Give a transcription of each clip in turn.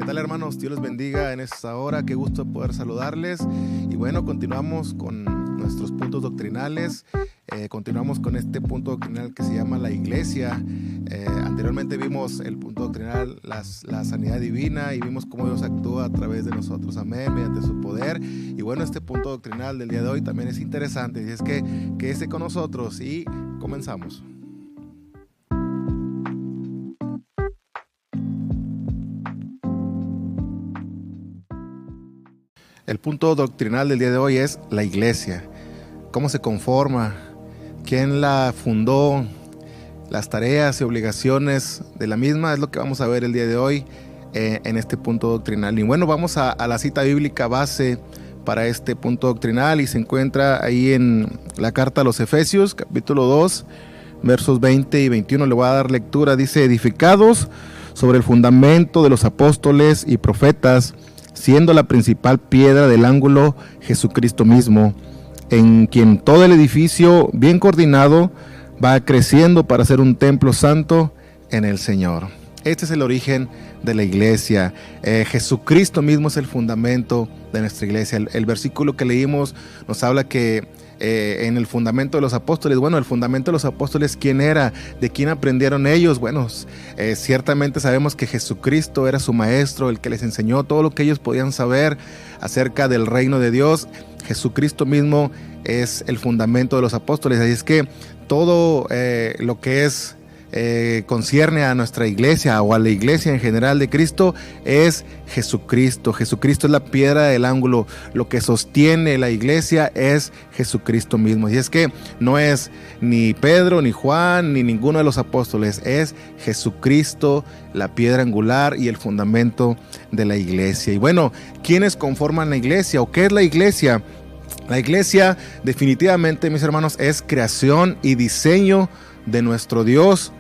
tal, hermanos? Dios les bendiga en esta hora. Qué gusto poder saludarles. Y bueno, continuamos con nuestros puntos doctrinales. Continuamos con este punto doctrinal que se llama la iglesia. Anteriormente vimos el punto doctrinal, la sanidad divina, y vimos cómo Dios actúa a través de nosotros, amén, mediante su poder. Y bueno, este punto doctrinal del día de hoy también es interesante, y es que quédese con nosotros y comenzamos. El punto doctrinal del día de hoy es la iglesia. ¿Cómo se conforma? ¿Quién la fundó? Las tareas y obligaciones de la misma es lo que vamos a ver el día de hoy en este punto doctrinal. Y bueno, vamos a la cita bíblica base para este punto doctrinal, y se encuentra ahí en la carta a los Efesios, capítulo 2, versos 20 y 21. Le voy a dar lectura. Dice: edificados sobre el fundamento de los apóstoles y profetas, siendo la principal piedra del ángulo Jesucristo mismo, en quien todo el edificio bien coordinado va creciendo para ser un templo santo en el Señor. Este es el origen de la iglesia. Jesucristo mismo es el fundamento de nuestra iglesia. El versículo que leímos nos habla que en el fundamento de los apóstoles, bueno, el fundamento de los apóstoles, ¿quién era? ¿De quién aprendieron ellos? Bueno, ciertamente sabemos que Jesucristo era su maestro, el que les enseñó todo lo que ellos podían saber acerca del reino de Dios. Jesucristo mismo es el fundamento de los apóstoles. Así es que todo lo que es concierne a nuestra iglesia o a la iglesia en general de Cristo es Jesucristo. Jesucristo es la piedra del ángulo. Lo que sostiene la iglesia es Jesucristo mismo. Y es que no es ni Pedro, ni Juan, ni ninguno de los apóstoles. Es Jesucristo la piedra angular y el fundamento de la iglesia. Y bueno, ¿quiénes conforman la iglesia o qué es la iglesia? La iglesia definitivamente, mis hermanos, es creación y diseño de nuestro Dios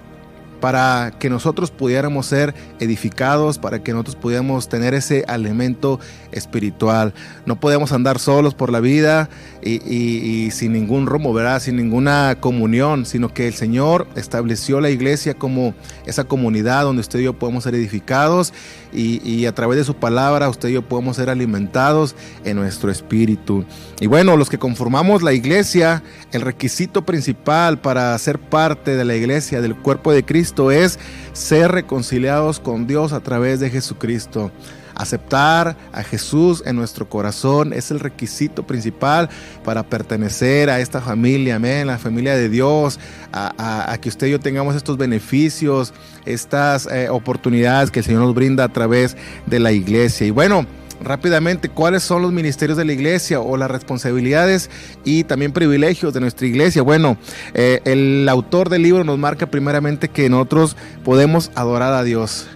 para que nosotros pudiéramos ser edificados, para que nosotros pudiéramos tener ese alimento espiritual. No podemos andar solos por la vida y sin ningún rumbo, ¿verdad? Sin ninguna comunión, sino que el Señor estableció la iglesia como esa comunidad donde usted y yo podemos ser edificados, y a través de su palabra usted y yo podemos ser alimentados en nuestro espíritu. Y bueno, los que conformamos la iglesia, el requisito principal para ser parte de la iglesia, del cuerpo de Cristo, es ser reconciliados con Dios a través de Jesucristo. Aceptar a Jesús en nuestro corazón es el requisito principal para pertenecer a esta familia, amén, la familia de Dios, a que usted y yo tengamos estos beneficios, estas oportunidades que el Señor nos brinda a través de la iglesia. Y bueno, rápidamente, ¿cuáles son los ministerios de la iglesia o las responsabilidades y también privilegios de nuestra iglesia? Bueno, el autor del libro nos marca primeramente que nosotros podemos adorar a Dios.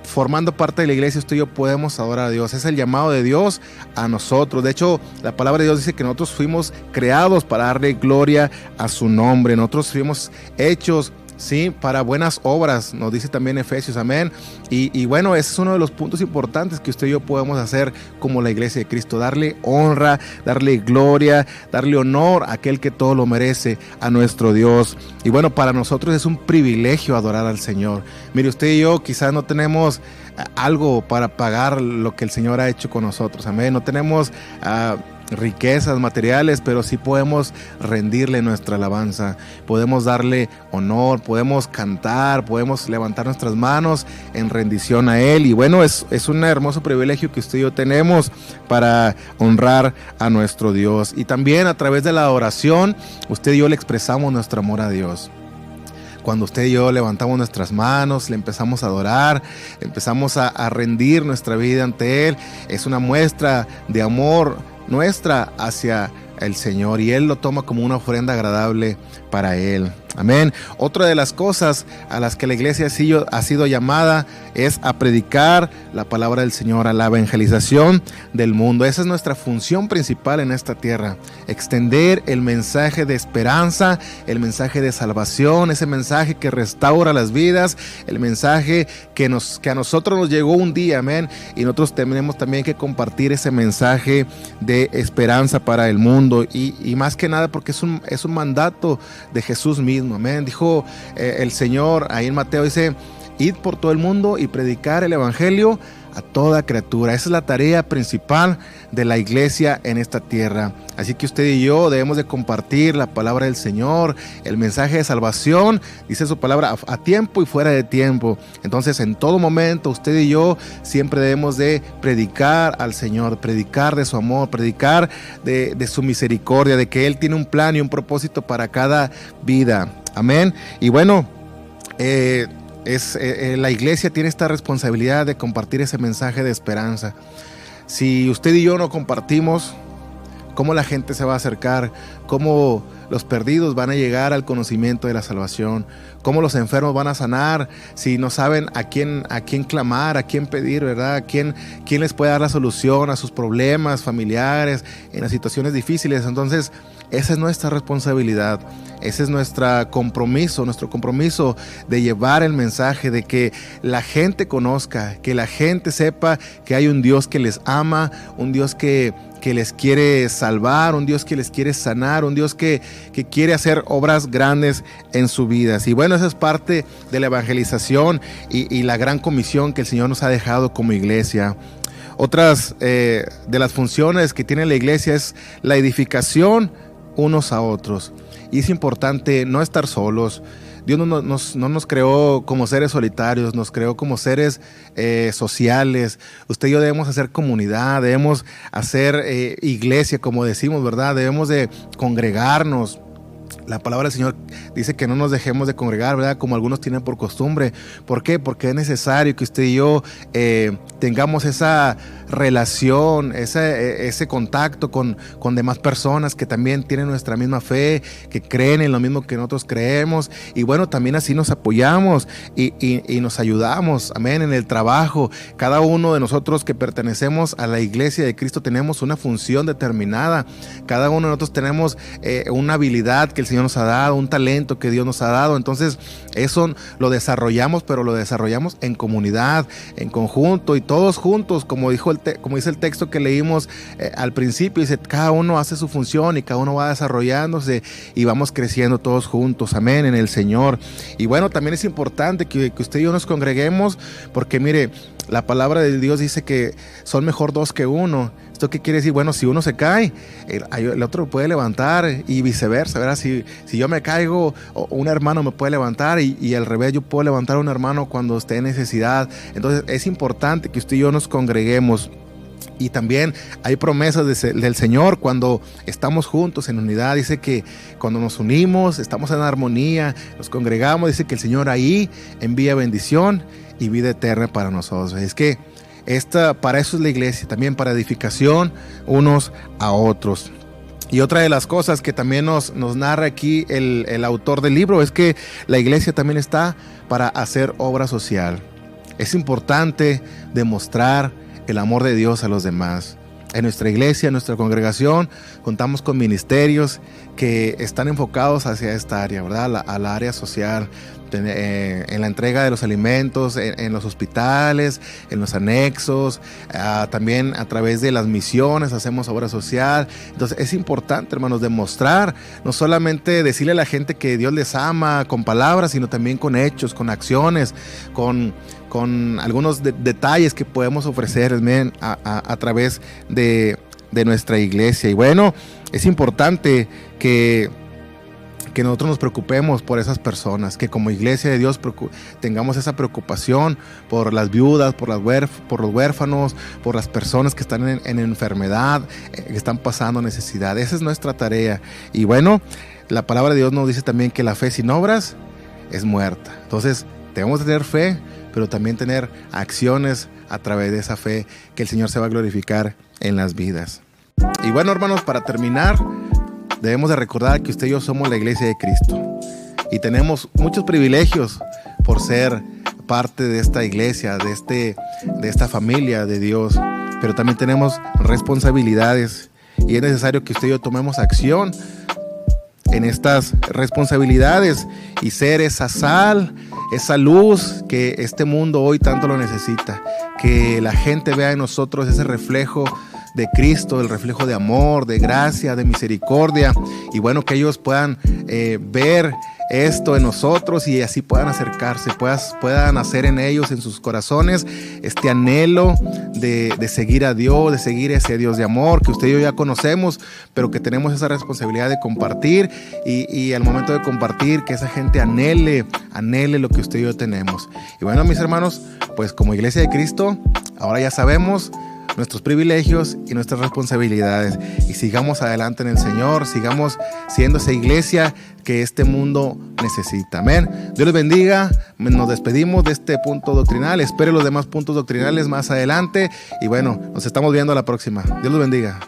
Formando parte de la iglesia, usted y yo podemos adorar a Dios. Es el llamado de Dios a nosotros. De hecho, la palabra de Dios dice que nosotros fuimos creados para darle gloria a su nombre. Nosotros fuimos hechos, sí, para buenas obras, nos dice también Efesios, amén. Y bueno, ese es uno de los puntos importantes que usted y yo podemos hacer como la iglesia de Cristo: darle honra, darle gloria, darle honor a aquel que todo lo merece, a nuestro Dios. Y bueno, para nosotros es un privilegio adorar al Señor. Mire, usted y yo quizás no tenemos algo para pagar lo que el Señor ha hecho con nosotros, amén. No tenemos riquezas materiales, pero sí podemos rendirle nuestra alabanza, podemos darle honor, podemos cantar, podemos levantar nuestras manos en rendición a Él. Y bueno, es un hermoso privilegio que usted y yo tenemos para honrar a nuestro Dios. Y también a través de la oración, usted y yo le expresamos nuestro amor a Dios. Cuando usted y yo levantamos nuestras manos, le empezamos a adorar, empezamos a rendir nuestra vida ante Él, es una muestra de amor nuestra hacia el Señor, y Él lo toma como una ofrenda agradable para Él. Amén. Otra de las cosas a las que la iglesia ha sido llamada es a predicar la palabra del Señor, a la evangelización del mundo. Esa es nuestra función principal en esta tierra: extender el mensaje de esperanza, el mensaje de salvación, ese mensaje que restaura las vidas, el mensaje que a nosotros nos llegó un día, amén, y nosotros tenemos también que compartir ese mensaje de esperanza para el mundo, y más que nada porque es un mandato de Jesús mismo. Amén. Dijo el Señor ahí en Mateo, dice: id por todo el mundo y predicar el evangelio a toda criatura. Esa es la tarea principal de la iglesia en esta tierra. Así que usted y yo debemos de compartir la palabra del Señor, el mensaje de salvación, dice su palabra, a tiempo y fuera de tiempo. Entonces, en todo momento, usted y yo siempre debemos de predicar al Señor, predicar de su amor, predicar de su misericordia, de que Él tiene un plan y un propósito para cada vida. Amén. Y bueno, la iglesia tiene esta responsabilidad de compartir ese mensaje de esperanza. Si usted y yo no compartimos, ¿cómo la gente se va a acercar? ¿Cómo los perdidos van a llegar al conocimiento de la salvación? ¿Cómo los enfermos van a sanar si no saben a quién clamar, a quién pedir, ¿verdad? ¿Quién les puede dar la solución a sus problemas familiares, en las situaciones difíciles? Entonces, esa es nuestra responsabilidad, ese es nuestro compromiso de llevar el mensaje, de que la gente conozca, que la gente sepa que hay un Dios que les ama, un Dios que les quiere salvar, un Dios que les quiere sanar, un Dios que quiere hacer obras grandes en sus vidas. Y bueno, esa es parte de la evangelización y la gran comisión que el Señor nos ha dejado como iglesia. Otras de las funciones que tiene la iglesia es la edificación unos a otros. Y es importante no estar solos. Dios no nos creó como seres solitarios, nos creó como seres sociales. Usted y yo debemos hacer comunidad, debemos hacer iglesia, como decimos, ¿verdad? Debemos de congregarnos. La palabra del Señor dice que no nos dejemos de congregar, ¿verdad? Como algunos tienen por costumbre. ¿Por qué? Porque es necesario que usted y yo tengamos esa relación, ese contacto con demás personas que también tienen nuestra misma fe, que creen en lo mismo que nosotros creemos. Y bueno, también así nos apoyamos y nos ayudamos, amén, en el trabajo. Cada uno de nosotros que pertenecemos a la iglesia de Cristo tenemos una función determinada. Cada uno de nosotros tenemos una habilidad que el Señor nos ha dado, un talento que Dios nos ha dado. Entonces eso lo desarrollamos, pero lo desarrollamos en comunidad, en conjunto y todos juntos, como dice el texto que leímos al principio. Dice, cada uno hace su función y cada uno va desarrollándose y vamos creciendo todos juntos, amén, en el Señor. Y bueno, también es importante que usted y yo nos congreguemos, porque mire, la palabra de Dios dice que son mejor dos que uno. ¿Esto qué quiere decir? Bueno, si uno se cae, el otro puede levantar y viceversa, ¿verdad? Si yo me caigo, un hermano me puede levantar y al revés, yo puedo levantar a un hermano cuando esté en necesidad. Entonces es importante que usted y yo nos congreguemos. Y también hay promesas del Señor cuando estamos juntos en unidad. Dice que cuando nos unimos, estamos en armonía, nos congregamos, dice que el Señor ahí envía bendición y vida eterna para nosotros. Es que para eso es la iglesia, también para edificación unos a otros. Y otra de las cosas que también nos narra aquí el autor del libro es que la iglesia también está para hacer obra social. Es importante demostrar el amor de Dios a los demás. En nuestra iglesia, en nuestra congregación, contamos con ministerios que están enfocados hacia esta área, ¿verdad? A la área social, en la entrega de los alimentos, en los hospitales, en los anexos, también a través de las misiones hacemos obra social. Entonces es importante, hermanos, demostrar, no solamente decirle a la gente que Dios les ama con palabras, sino también con hechos, con acciones, con algunos detalles que podemos ofrecer a través de nuestra iglesia. Y bueno, es importante que nosotros nos preocupemos por esas personas, que como iglesia de Dios tengamos esa preocupación por las viudas, por los huérfanos, por las personas que están en enfermedad, que están pasando necesidad. Esa es nuestra tarea. Y bueno, la palabra de Dios nos dice también que la fe sin obras es muerta. Entonces, debemos tener fe, pero también tener acciones a través de esa fe, que el Señor se va a glorificar en las vidas. Y bueno, hermanos, para terminar, debemos de recordar que usted y yo somos la iglesia de Cristo y tenemos muchos privilegios por ser parte de esta iglesia, de esta familia de Dios, pero también tenemos responsabilidades y es necesario que usted y yo tomemos acción en estas responsabilidades y ser esa sal, esa luz que este mundo hoy tanto lo necesita, que la gente vea en nosotros ese reflejo de Cristo, el reflejo de amor, de gracia, de misericordia, y bueno, que ellos puedan ver esto en nosotros y así puedan acercarse, puedan nacer en ellos, en sus corazones, este anhelo de seguir a Dios, de seguir ese Dios de amor que usted y yo ya conocemos, pero que tenemos esa responsabilidad de compartir y al momento de compartir que esa gente anhele lo que usted y yo tenemos. Y bueno, mis hermanos, pues como Iglesia de Cristo, ahora ya sabemos nuestros privilegios y nuestras responsabilidades, y sigamos adelante en el Señor, sigamos siendo esa iglesia que este mundo necesita. Amén. Dios les bendiga. Nos despedimos de este punto doctrinal. Espere los demás puntos doctrinales más adelante y bueno, nos estamos viendo a la próxima. Dios los bendiga.